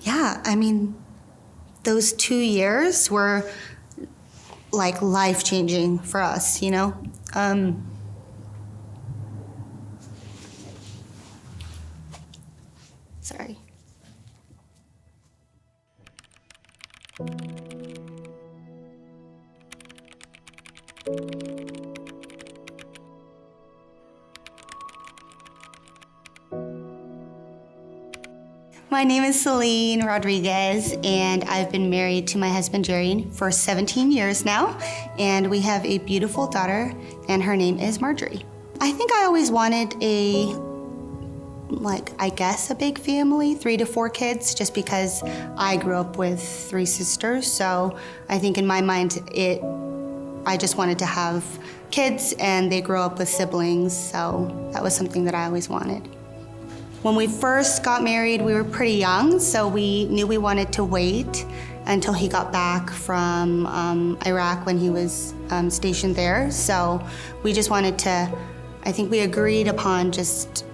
yeah, I mean, those 2 years were like life-changing for us, you know? Sorry. My name is Celine Rodriguez, and I've been married to my husband Jerry for 17 years now, and we have a beautiful daughter, and her name is Marjorie. I think I always wanted a big family, 3 to 4 kids, just because I grew up with 3 sisters. So I think in my mind, I just wanted to have kids, and they grow up with siblings. So that was something that I always wanted. When we first got married, we were pretty young, so we knew we wanted to wait until he got back from Iraq when he was stationed there. So we just wanted to, I think we agreed upon just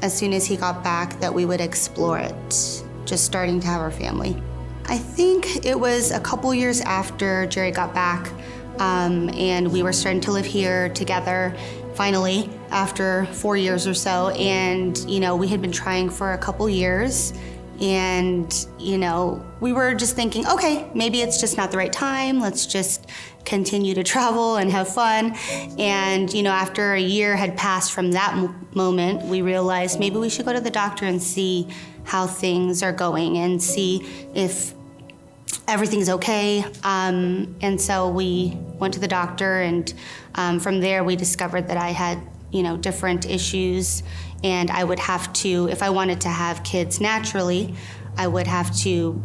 as soon as he got back that we would explore it, just starting to have our family. I think it was a couple years after Jerry got back, and we were starting to live here together, finally, after 4 years or so. And, you know, we had been trying for a couple years, and, you know, we were just thinking, okay, maybe it's just not the right time. Let's just continue to travel and have fun. And, you know, after a year had passed from that moment, we realized maybe we should go to the doctor and see how things are going and see if everything's okay. And so we went to the doctor, and from there we discovered that I had, you know, different issues, and I would have to, if I wanted to have kids naturally, I would have to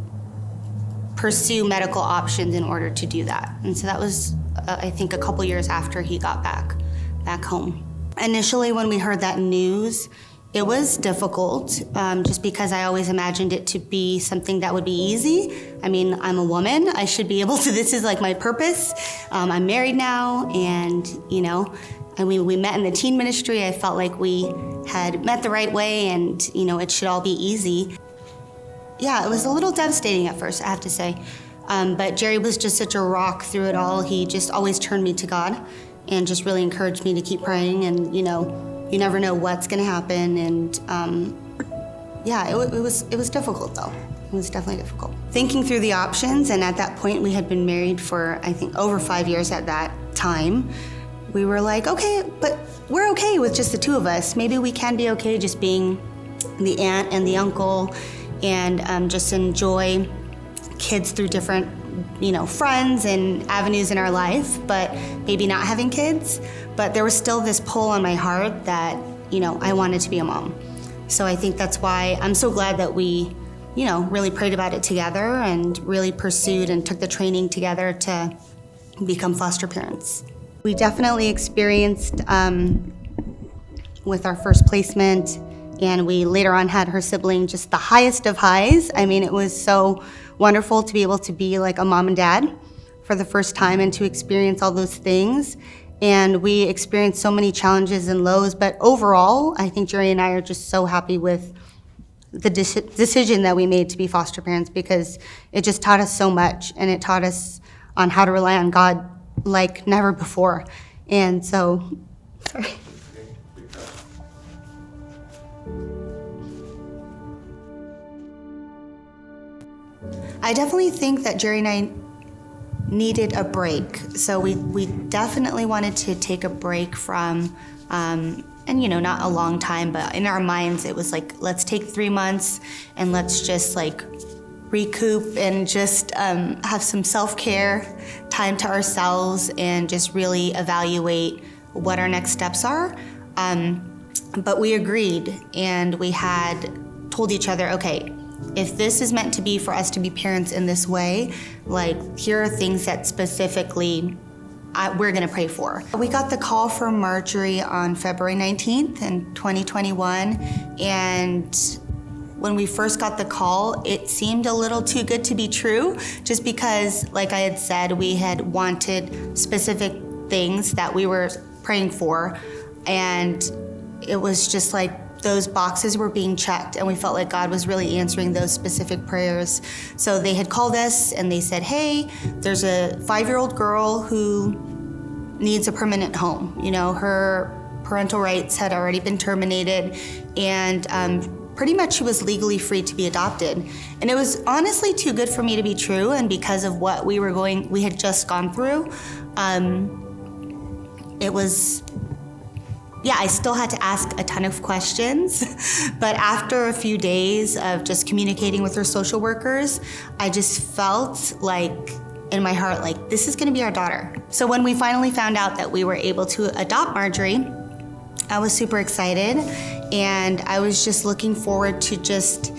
pursue medical options in order to do that. And so that was, I think, a couple years after he got back home. Initially, when we heard that news, it was difficult, just because I always imagined it to be something that would be easy. I mean, I'm a woman. I should be able to, this is like my purpose. I'm married now, and, you know, I mean, we met in the teen ministry. I felt like we had met the right way, and, you know, it should all be easy. Yeah, it was a little devastating at first, I have to say. But Jerry was just such a rock through it all. He just always turned me to God and just really encouraged me to keep praying, and, you know, you never know what's gonna happen. And yeah, it was difficult though. It was definitely difficult. Thinking through the options, and at that point we had been married for, I think, over 5 years at that time. We were like, okay, but we're okay with just the 2 of us. Maybe we can be okay just being the aunt and the uncle, and just enjoy kids through different, you know, friends and avenues in our life, but maybe not having kids. But there was still this pull on my heart that, you know, I wanted to be a mom. So I think that's why I'm so glad that we, you know, really prayed about it together and really pursued and took the training together to become foster parents. We definitely experienced, with our first placement, and we later on had her sibling, just the highest of highs. I mean, it was so wonderful to be able to be like a mom and dad for the first time and to experience all those things. And we experienced so many challenges and lows, but overall, I think Jerry and I are just so happy with the decision that we made to be foster parents, because it just taught us so much, and it taught us on how to rely on God like never before. And so, sorry. I definitely think that Jerry and I needed a break. So we definitely wanted to take a break from, and you know, not a long time, but in our minds it was like, let's take 3 months and let's just like recoup and just have some self-care, time to ourselves, and just really evaluate what our next steps are. But we agreed, and we had told each other, okay, if this is meant to be for us to be parents in this way, like, here are things that specifically we're gonna pray for. We got the call from Marjorie on February 19th in 2021, and when we first got the call, it seemed a little too good to be true, just because, like I had said, we had wanted specific things that we were praying for, and it was just like, those boxes were being checked, and we felt like God was really answering those specific prayers. So they had called us and they said, hey, there's a 5-year-old girl who needs a permanent home. You know, her parental rights had already been terminated, and pretty much she was legally free to be adopted. And it was honestly too good for me to be true, and because of what we had just gone through, it was, I still had to ask a ton of questions. But after a few days of just communicating with her social workers, I just felt like in my heart, like, this is gonna be our daughter. So when we finally found out that we were able to adopt Marjorie, I was super excited, and I was just looking forward to just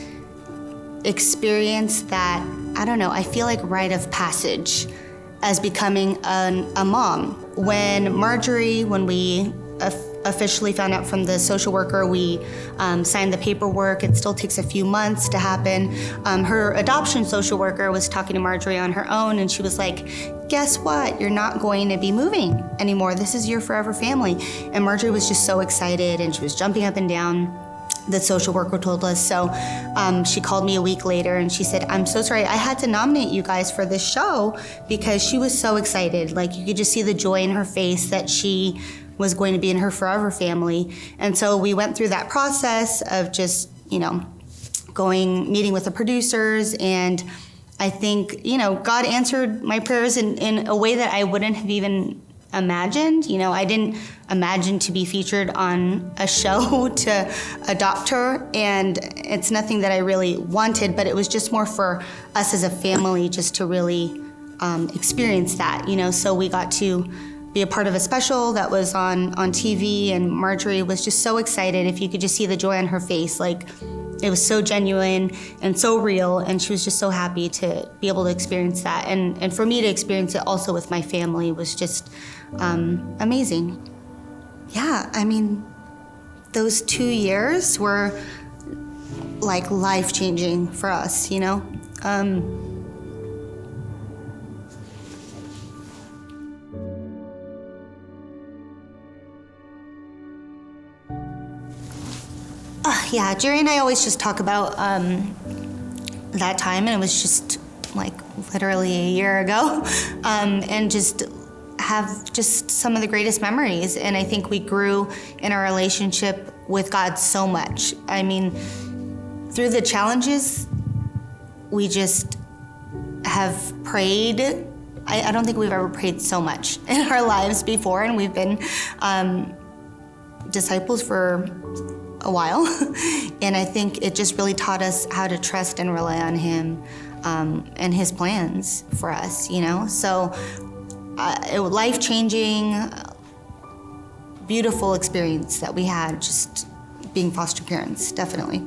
experience that, I don't know, I feel like rite of passage as becoming a mom. When we officially found out from the social worker, we signed the paperwork. It still takes a few months to happen. Her adoption social worker was talking to Marjorie on her own, and she was like, guess what? You're not going to be moving anymore. This is your forever family. And Marjorie was just so excited, and she was jumping up and down. The social worker told us. So she called me a week later and she said, I'm so sorry, I had to nominate you guys for this show, because she was so excited. Like, you could just see the joy in her face that she was going to be in her forever family. And so we went through that process of just, meeting with the producers, and I think, God answered my prayers in a way that I wouldn't have even imagined. I didn't imagine to be featured on a show to adopt her, and it's nothing that I really wanted, but it was just more for us as a family just to really experience that, so we got to be a part of a special that was on TV, and Marjorie was just so excited. If you could just see the joy on her face, like, it was so genuine and so real, and she was just so happy to be able to experience that. And for me to experience it also with my family was just amazing. Yeah, I mean, those 2 years were like life-changing for us, Jerry and I always just talk about that time, and it was just like literally a year ago, and just have just some of the greatest memories. And I think we grew in our relationship with God so much. I mean, through the challenges, we just have prayed. I don't think we've ever prayed so much in our lives before, and we've been disciples for a while. And I think it just really taught us how to trust and rely on Him and His plans for us, So it was life-changing, beautiful experience that we had just being foster parents, definitely.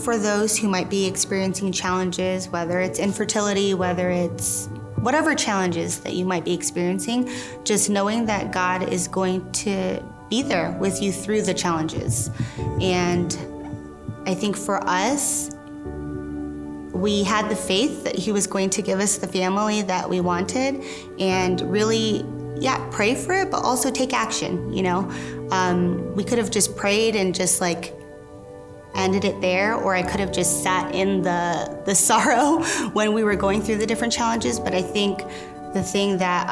For those who might be experiencing challenges, whether it's infertility, whether it's whatever challenges that you might be experiencing, just knowing that God is going to be there with you through the challenges. And I think for us, we had the faith that He was going to give us the family that we wanted, and really, pray for it, but also take action, We could have just prayed and just ended it there, or I could have just sat in the sorrow when we were going through the different challenges. But I think the thing that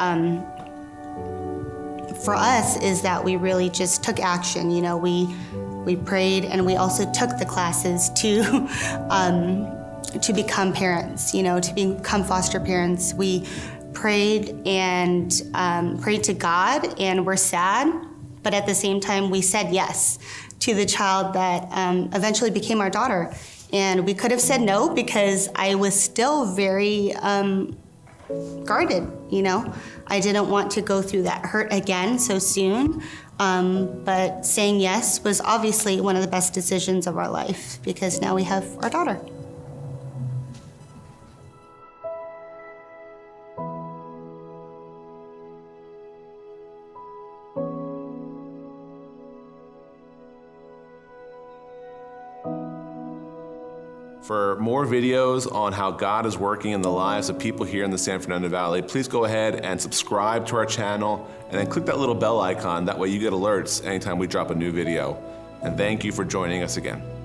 for us is that we really just took action. We prayed, and we also took the classes to become parents, to become foster parents. We prayed and prayed to God, and we're sad, but at the same time, we said yes to the child that eventually became our daughter. And we could have said no, because I was still very guarded, I didn't want to go through that hurt again so soon. But saying yes was obviously one of the best decisions of our life, because now we have our daughter. For more videos on how God is working in the lives of people here in the San Fernando Valley, please go ahead and subscribe to our channel, and then click that little bell icon. That way you get alerts anytime we drop a new video. And thank you for joining us again.